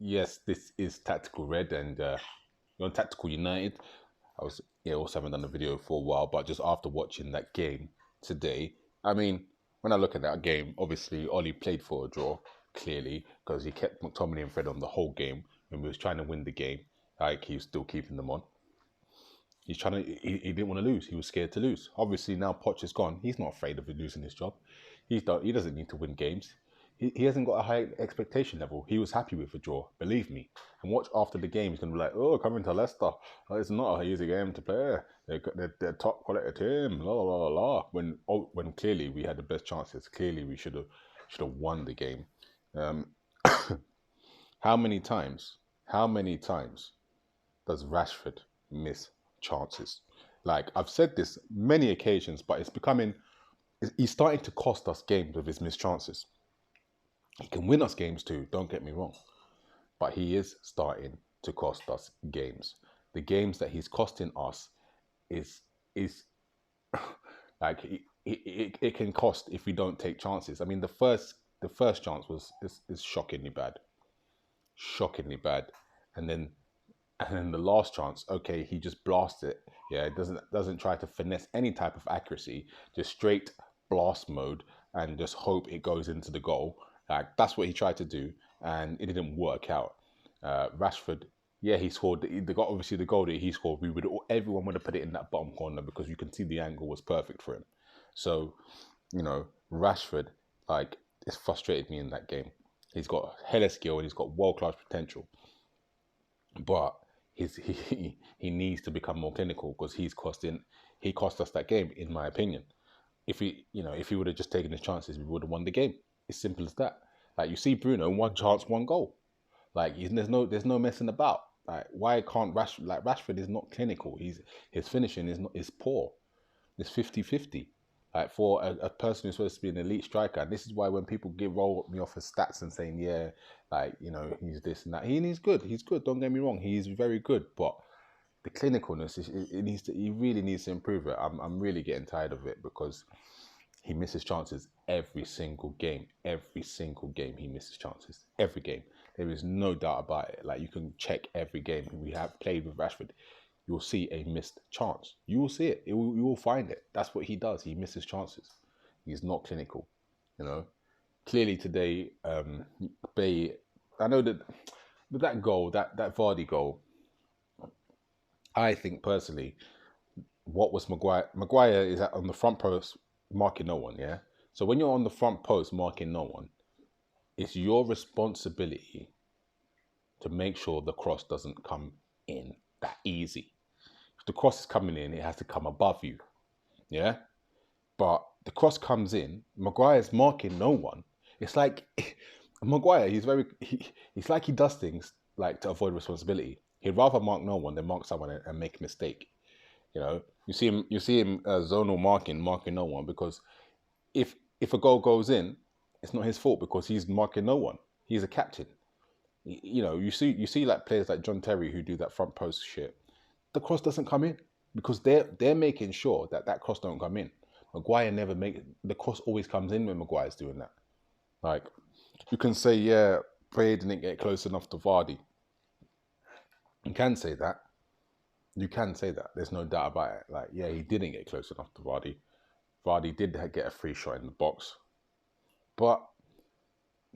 yes, this is Tactical Red, and you're on Tactical United. I was also haven't done a video for a while, but just after watching that game today, I mean, when I look at that game, obviously Ollie played for a draw clearly because he kept McTominay and Fred on the whole game when we was trying to win the game. Like he was still keeping them on. He's trying to. He didn't want to lose. He was scared to lose. Obviously now Poch is gone. He's not afraid of losing his job. He doesn't need to win games. He hasn't got a high expectation level. He was happy with the draw. Believe me. And watch after the game. He's gonna be like, oh, coming to Leicester. Oh, it's not an easy game to play. They're top quality team. La la la la. When clearly we had the best chances. Clearly we should have won the game. Um, how many times? How many times does Rashford miss chances? Like I've said this many occasions, but he's starting to cost us games with his missed chances. He can win us games too, don't get me wrong, but he is starting to cost us games. The games that he's costing us is like it can cost if we don't take chances. I mean, the first chance is shockingly bad, and then the last chance, okay, he just blasts it. Yeah, it doesn't try to finesse any type of accuracy, just straight blast mode and just hope it goes into the goal. Like that's what he tried to do, and it didn't work out. Rashford, yeah, he scored the goal. Obviously, the goal that he scored, everyone would have put it in that bottom corner because you can see the angle was perfect for him. So, Rashford, like, it's frustrated me in that game. He's got hella skill and he's got world class potential, but he needs to become more clinical because he cost us that game, in my opinion. If he would have just taken his chances, we would have won the game. It's simple as that. Like you see Bruno, one chance, one goal. Like there's no messing about. Like why can't Rashford is not clinical. His finishing is poor. It's 50-50. Like for a person who's supposed to be an elite striker, and this is why when people roll me off his stats and saying, yeah, like, he's this and that, he's good. He's good. Don't get me wrong. He's very good. But the clinicalness, he really needs to improve it. I'm really getting tired of it because he misses chances every single game. Every single game he misses chances. Every game. There is no doubt about it. Like you can check every game we have played with Rashford. You'll see a missed chance. You will see it. You will find it. That's what he does. He misses chances. He's not clinical. You know. Clearly today, Bay. I know that goal, that Vardy goal. I think personally, what was Maguire? Maguire is on the front post marking no one. Yeah. So when you're on the front post marking no one, it's your responsibility to make sure the cross doesn't come in that easy. If the cross is coming in, it has to come above you. Yeah? But the cross comes in, Maguire's marking no one. It's like Maguire, he's like he does things like to avoid responsibility. He'd rather mark no one than mark someone and make a mistake. You see him zonal marking no one because if a goal goes in, it's not his fault because he's marking no one. He's a captain. You see like players like John Terry who do that front post shit. The cross doesn't come in because they're making sure that cross don't come in. Maguire never the cross always comes in when Maguire's doing that. Like you can say, yeah, Bray didn't get close enough to Vardy. You can say that. You can say that. There's no doubt about it. Like, yeah, he didn't get close enough to Vardy. Vardy did get a free shot in the box. But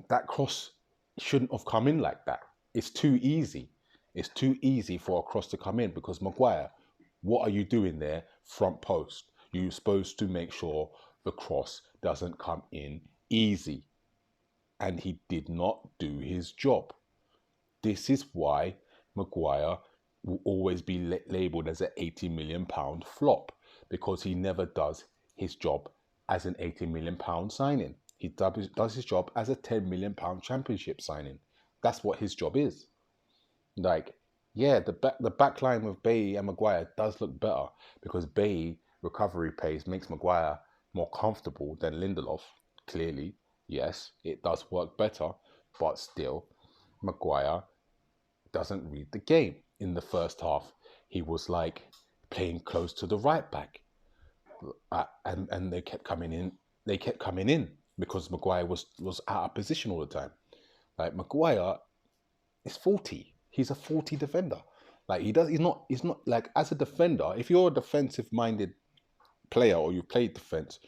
that cross shouldn't have come in like that. It's too easy. It's too easy for a cross to come in because Maguire, what are you doing there front post? You're supposed to make sure the cross doesn't come in easy. And he did not do his job. This is why Maguire will always be labelled as an £80 million flop because he never does his job as an £80 million signing. He does his job as a £10 million championship signing. That's what his job is. Like, yeah, the back line with Bailly and Maguire does look better because Bailly recovery pace makes Maguire more comfortable than Lindelof. Clearly, yes, it does work better, but still, Maguire doesn't read the game. In the first half, he was like playing close to the right back, and they kept coming in. They kept coming in because Maguire was out of position all the time. Like Maguire is 40. He's a 40 defender. Like he's not like, as a defender, if you're a defensive minded player, or you play defense,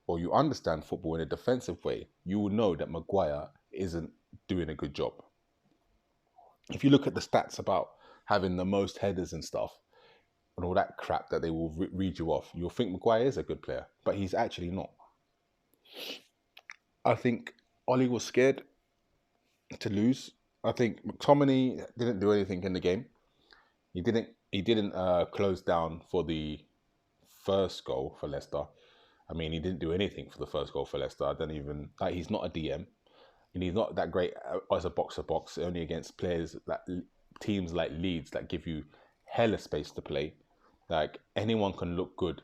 or you understand football in a defensive way, you will know that Maguire isn't doing a good job. If you look at the stats about having the most headers and stuff and all that crap that they will read you off, you'll think Maguire is a good player, but he's actually not. I think Ollie was scared to lose. I think McTominay didn't do anything in the game. He didn't close down for the first goal for Leicester. I mean, he didn't do anything for the first goal for Leicester. I don't even, like, he's not a DM, and he's not that great as a box-to-box, only against players, that teams like Leeds that give you hella space to play. Like, anyone can look good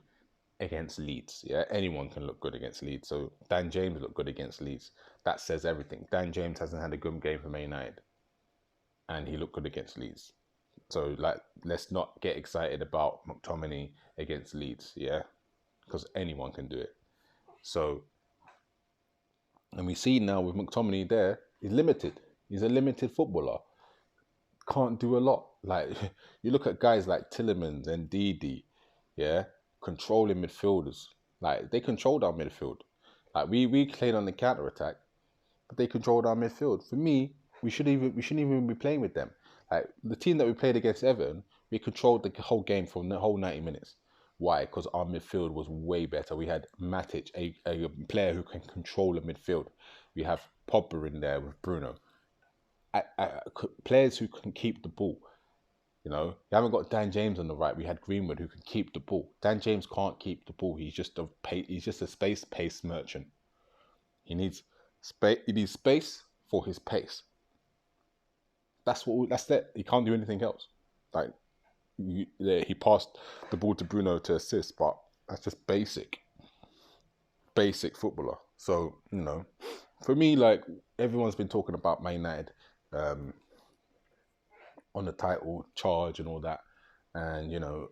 against Leeds. Yeah, anyone can look good against Leeds. So Dan James looked good against Leeds. That says everything. Dan James hasn't had a good game for Man United, and he looked good against Leeds. So, like, let's not get excited about McTominay against Leeds, yeah? Because anyone can do it. So, and we see now with McTominay there, he's limited. He's a limited footballer. Can't do a lot. Like, you look at guys like Tielemans and Didi, yeah? Controlling midfielders. Like, they controlled our midfield. Like, we played on the counter-attack, but they controlled our midfield. For me, we shouldn't even be playing with them. Like, the team that we played against Everton, we controlled the whole game for the whole 90 minutes. Why? Because our midfield was way better. We had Matic, a player who can control a midfield. We have Pogba in there with Bruno. Players who can keep the ball. You know, you haven't got Dan James on the right. We had Greenwood who can keep the ball. Dan James can't keep the ball. He's just a space pace merchant. He needs space. He needs space for his pace. That's it. He can't do anything else. Like, he passed the ball to Bruno to assist, but that's just basic footballer. So, you know, for me, like, everyone's been talking about Man United on the title charge and all that, and you know,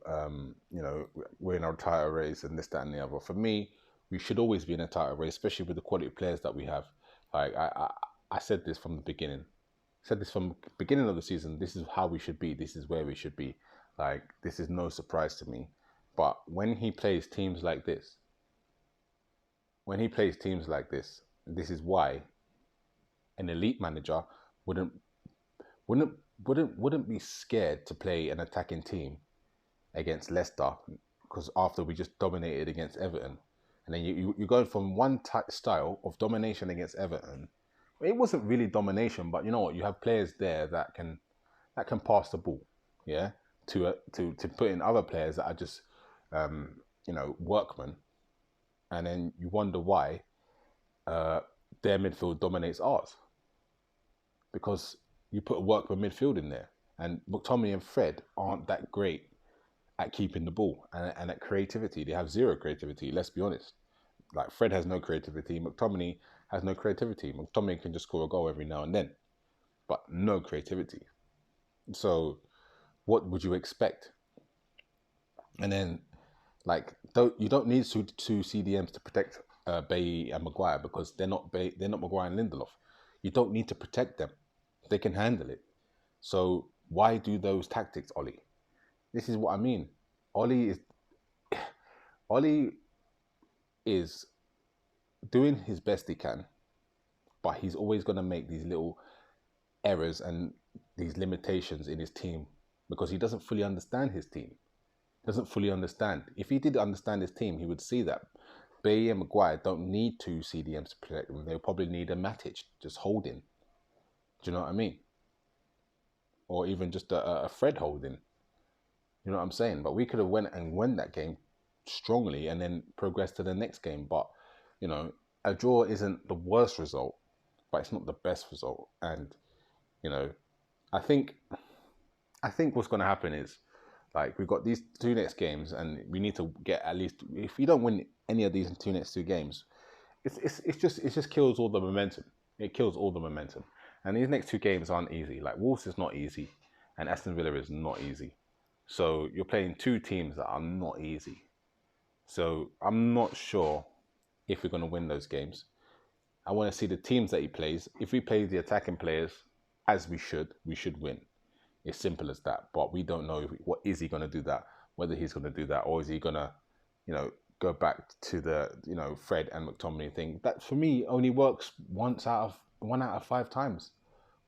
we're in our title race and this, that, and the other. For me, we should always be in a title race, especially with the quality of players that we have. Like, I said this from the beginning. Said this from the beginning of the season. This is how we should be. This is where we should be. Like, this is no surprise to me. But when he plays teams like this, this is why an elite manager wouldn't be scared to play an attacking team against Leicester, because after we just dominated against Everton, and then you're going from one style of domination against Everton. It wasn't really domination, but you know what? You have players there that can pass the ball, yeah, to put in other players that are just workmen, and then you wonder why their midfield dominates ours, because you put a workman midfield in there, and McTominay and Fred aren't that great at keeping the ball and at creativity. They have zero creativity. Let's be honest. Like, Fred has no creativity. McTominay has no creativity. McTominay can just score a goal every now and then, but no creativity. So what would you expect? And then, like, you don't need two CDMs to protect Bailly and Maguire, because they're not Maguire and Lindelof. You don't need to protect them. They can handle it. So why do those tactics, Ollie? This is what I mean. Ollie is doing his best he can, but he's always going to make these little errors and these limitations in his team, because he doesn't fully understand his team. Doesn't fully understand. If he did understand his team, he would see that Bailly and Maguire don't need two CDMs to protect them. They'll probably need a Matic just holding. Do you know what I mean? Or even just a Fred holding. You know what I'm saying? But we could have went and won that game strongly and then progressed to the next game. But, you know, a draw isn't the worst result, but it's not the best result. And, you know, I think what's going to happen is, like, we've got these two next games, and we need to get at least, if we don't win any of these next two games, it just kills all the momentum. It kills all the momentum. And these next two games aren't easy. Like, Wolves is not easy, and Aston Villa is not easy. So you're playing two teams that are not easy. So I'm not sure if we're going to win those games. I want to see the teams that he plays. If we play the attacking players, as we should win. It's simple as that. But we don't know what is he going to do that, whether he's going to do that, or is he going to, you know, go back to the, you know, Fred and McTominay thing. That for me only works one out of 5 times,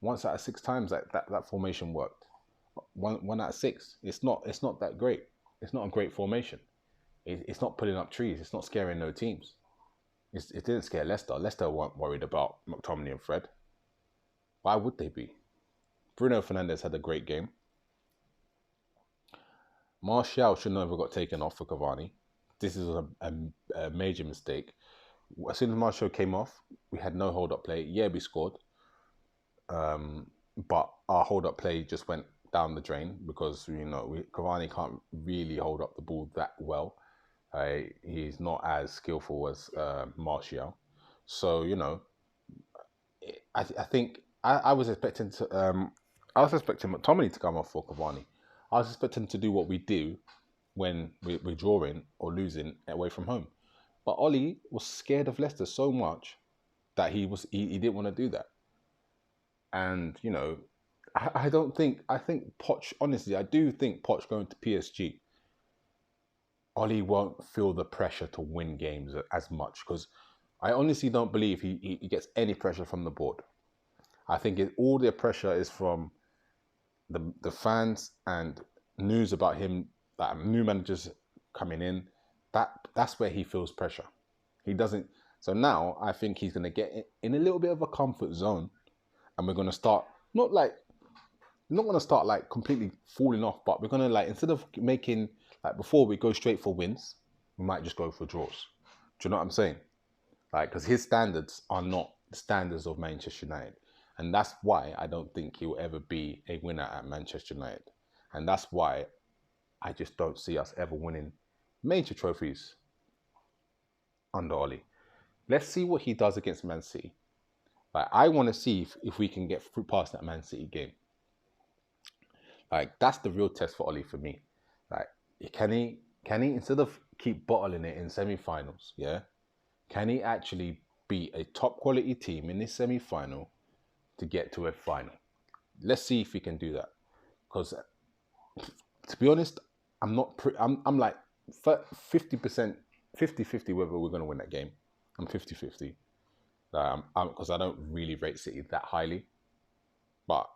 once out of 6 times that formation worked. One out of 6. It's not that great. It's not a great formation. It's not putting up trees. It's not scaring no teams. It didn't scare Leicester. Leicester weren't worried about McTominay and Fred. Why would they be? Bruno Fernandes had a great game. Martial should never got taken off for Cavani. This is a major mistake. As soon as Martial came off, we had no hold-up play. Yeah, we scored. But our hold-up play just went down the drain because, you know, Cavani can't really hold up the ball that well. He's not as skillful as Martial. So, you know, I think I was expecting McTominay to come off for Cavani. I was expecting to do what we do when we're drawing or losing away from home. But Ollie was scared of Leicester so much that he didn't want to do that. And, you know, I think Poch, honestly, I do think Poch going to PSG, Ollie won't feel the pressure to win games as much, because I honestly don't believe he gets any pressure from the board. I think all the pressure is from the fans and news about him, that new managers coming in. That's where he feels pressure. He doesn't. So now I think he's going to get in a little bit of a comfort zone, and we're going to start not going to start like completely falling off, but we're going to, like, instead of making, like before, we go straight for wins, we might just go for draws. Do you know what I'm saying? Like, because his standards are not the standards of Manchester United. And that's why I don't think he will ever be a winner at Manchester United. And that's why I just don't see us ever winning major trophies under Ollie. Let's see what he does against Man City. Like, I want to see if we can get through past that Man City game. Like, that's the real test for Ollie for me. Like, can he instead of keep bottling it in semi-finals, yeah, can he actually beat a top quality team in this semi-final to get to a final? Let's see if he can do that. Because, to be honest, I'm like 50%, 50-50 whether we're going to win that game. I'm 50-50. Because I don't really rate City that highly. But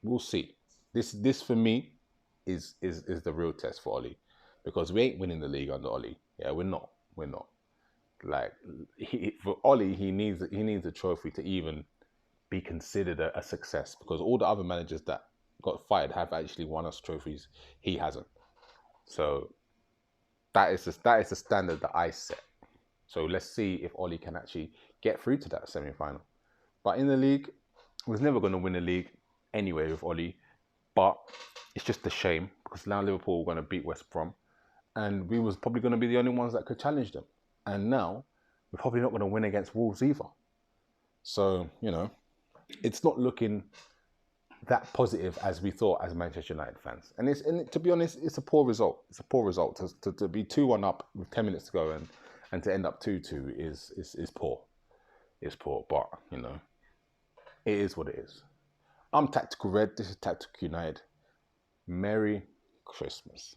we'll see. This for me is the real test for Ollie. Because we ain't winning the league under Ollie. Yeah, we're not. Like, for Ollie, he needs a trophy to even be considered a success, because all the other managers that got fired have actually won us trophies. He hasn't. So that is the standard that I set. So let's see if Ollie can actually get through to that semi-final. But in the league, we was never going to win a league anyway with Ollie. But it's just a shame, because now Liverpool were going to beat West Brom, and we was probably going to be the only ones that could challenge them. And now we're probably not going to win against Wolves either. So, you know, it's not looking that positive as we thought as Manchester United fans. And to be honest, it's a poor result. It's a poor result to be 2-1 up with 10 minutes to go and to end up 2-2 is poor. It's poor, but, you know, it is what it is. I'm Tactical Red. This is Tactical United. Merry Christmas.